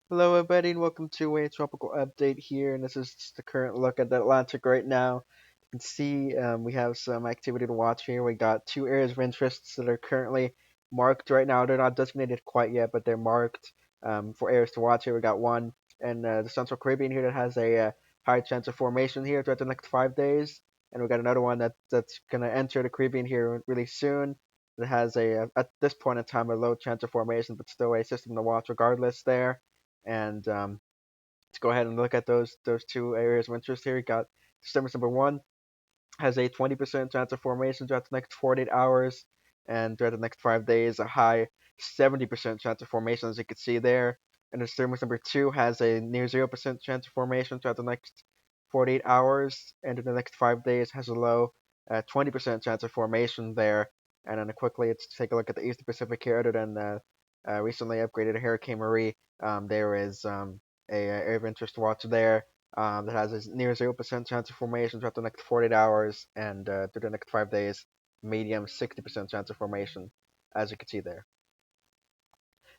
Hello, everybody, and welcome to a tropical update here. And this is just the current look at the Atlantic right now. You can see we have some activity to watch here. We got two areas of interest that are currently marked right now. They're not designated quite yet, but they're marked for areas to watch here. We got one in the Central Caribbean here that has a high chance of formation here throughout the next 5 days. And we got another one that's going to enter the Caribbean here really soon. That has at this point in time, a low chance of formation, but still a system to watch regardless there. And let's go ahead and look at those two areas of interest here. You got December number one has a 20% chance of formation throughout the next 48 hours, and throughout the next 5 days, a high 70% chance of formation, as you can see there. And the thermos number two has a near 0% chance of formation throughout the next 48 hours, and in the next 5 days has a low 20% chance of formation there. And then quickly, let's take a look at the Eastern Pacific here. Other than recently upgraded Hurricane Marie, there is a area of interest to watch there that has a near 0% chance of formation throughout the next 48 hours, and through the next 5 days, medium 60% chance of formation, as you can see there.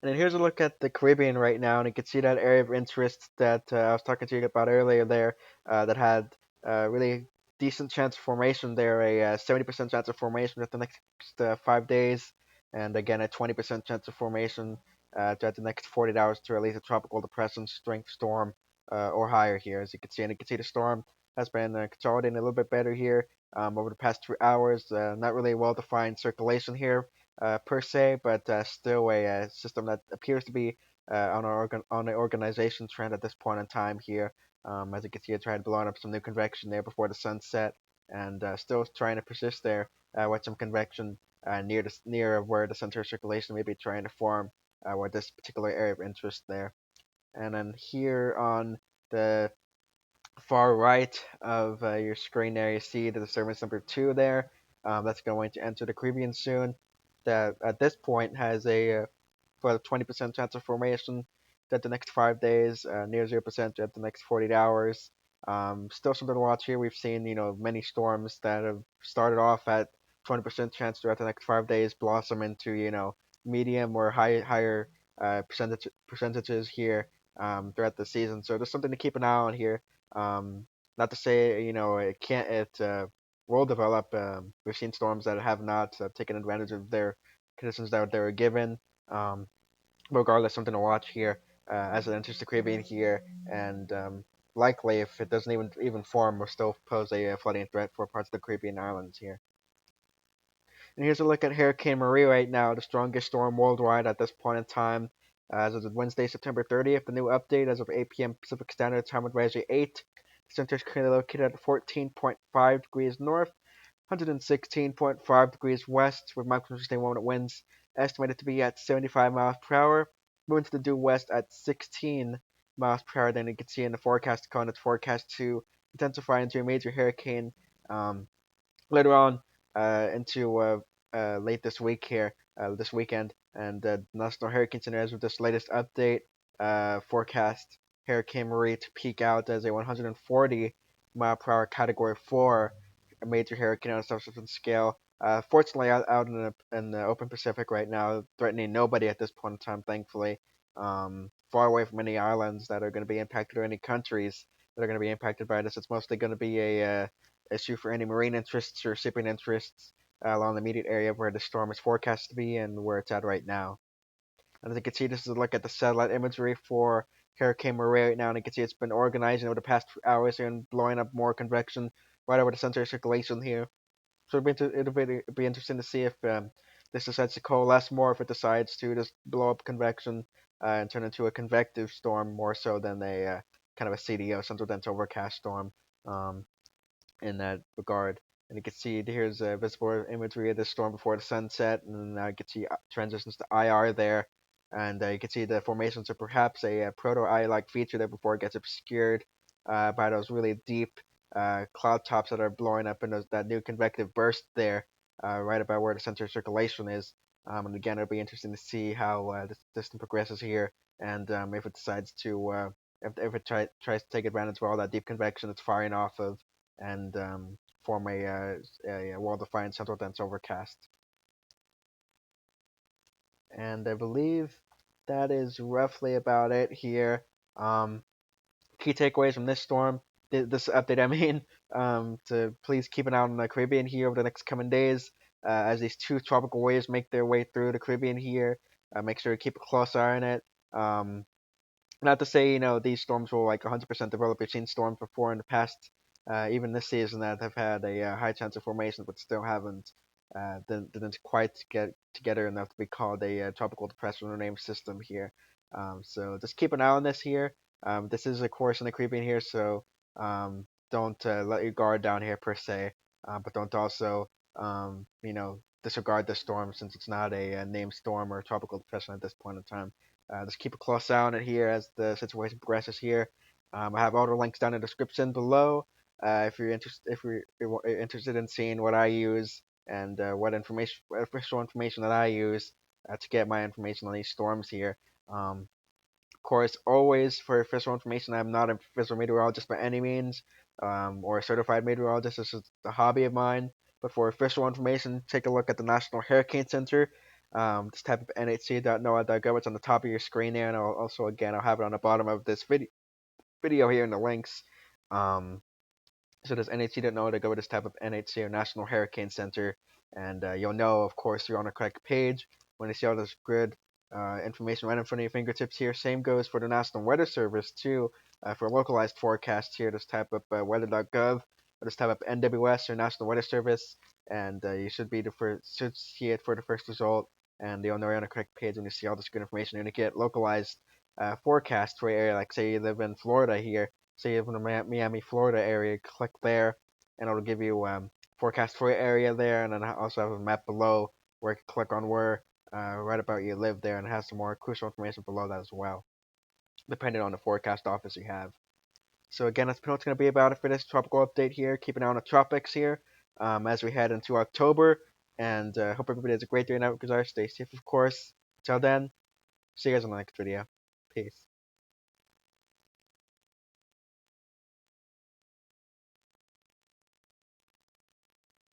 And then here's a look at the Caribbean right now, and you can see that area of interest that I was talking to you about earlier there, that had really decent chance of formation there, a 70% chance of formation at the next 5 days, and again a 20% chance of formation throughout the next 48 hours to release a tropical depression strength storm or higher here, as you can see. And you can see the storm has been consolidating a little bit better here over the past 2 hours. Not really well-defined circulation here per se, but still a system that appears to be on an organization trend at this point in time here. As you can see, it tried blowing up some new convection there before the sunset, and still trying to persist there with some convection near where the center of circulation may be trying to form, with this particular area of interest there. And then here on the far right of your screen there, you see the disturbance number two there. That's going to enter the Caribbean soon. That at this point has a for a 20% chance of formation that the next 5 days, near 0% at the next 48 hours. Still something to watch here. We've seen, many storms that have started off at 20% chance throughout the next 5 days blossom into, medium or higher percentages here throughout the season. So there's something to keep an eye on here. Not to say, it can't, it will develop. We've seen storms that have not taken advantage of their conditions that they were given. Um, Regardless, something to watch here as it enters the Caribbean here, and likely, if it doesn't even form, will still pose a flooding threat for parts of the Caribbean islands here. And here's a look at Hurricane Maria right now, the strongest storm worldwide at this point in time. As of Wednesday, September 30th, the new update as of 8 p.m. Pacific Standard Time advisory 8. The center is currently located at 14.5 degrees north, 116.5 degrees west, with maximum sustained moment winds estimated to be at 75 miles per hour, moving to the due west at 16 miles per hour. Then you can see in the forecast cone, it's forecast to intensify into a major hurricane later on into late this week here, this weekend. And the National Hurricane Center, as with this latest update, forecast Hurricane Marie to peak out as a 140 mile per hour Category 4 major hurricane on a subsistence scale. Fortunately, out in the open Pacific right now, threatening nobody at this point in time, thankfully. Far away from any islands that are going to be impacted or any countries that are going to be impacted by this. It's mostly going to be a issue for any marine interests or shipping interests along the immediate area where the storm is forecast to be and where it's at right now. And as you can see, this is a look at the satellite imagery for Hurricane Maria right now, and you can see it's been organizing over the past few hours here and blowing up more convection right over the center of circulation here. So it'll be interesting to see if this decides to coalesce more, if it decides to just blow up convection and turn into a convective storm more so than a kind of a CDO, central dense overcast storm. Um, in that regard. And you can see here's a visible imagery of the storm before the sunset, and now you can see transitions to IR there, and you can see the formations of perhaps a proto-eye-like feature there before it gets obscured by those really deep cloud tops that are blowing up in that new convective burst there, right about where the center of circulation is. And again, it'll be interesting to see how this system progresses here, and if it decides to if it tries to take advantage of all that deep convection it's firing off of and form a well-defined central dense overcast. And I believe that is roughly about it here. Um, Key takeaways from this storm, this update, I mean, to please keep an eye on the Caribbean here over the next coming days, as these two tropical waves make their way through the Caribbean here. Make sure to keep a close eye on it. Not to say, these storms will like 100% develop. We've seen storms before in the past, even this season, that have had a high chance of formation, but still haven't didn't quite get together enough to be called a tropical depression or named system here. So just keep an eye on this here. This is, of course, in the Caribbean here, so don't let your guard down here per se, but don't also, disregard the storm since it's not a named storm or a tropical depression at this point in time. Just keep a close eye on it here as the situation progresses here. I have all the links down in the description below. If you're interested in seeing what I use and what official information that I use to get my information on these storms here. Of course, always for official information, I'm not a official meteorologist by any means, or a certified meteorologist. This is a hobby of mine. But for official information, take a look at the National Hurricane Center. Just type up nhc.noaa.gov. It's on the top of your screen there, and I'll have it on the bottom of this video here in the links. Um, so does NHC don't know to go to this type of NHC or National Hurricane Center, and you'll know, of course, you're on the correct page when you see all this grid information right in front of your fingertips here. Same goes for the National Weather Service too. For localized forecasts here, just type up weather.gov or just type up NWS or National Weather Service, and you should see it for the first result, and you'll know you're on the correct page when you see all this good information. You're gonna get localized forecast for your area, like say you live in Florida here. Say you live in the Miami, Florida area, click there, and it'll give you forecast for your area there, and then I also have a map below where you can click on where right about you live there, and it has some more crucial information below that as well, depending on the forecast office you have. So again, that's pretty much going to be about it for this tropical update here. Keep an eye on the tropics here as we head into October, and hope everybody has a great day now. Stay safe, of course. Till then, see you guys on the next video. Peace.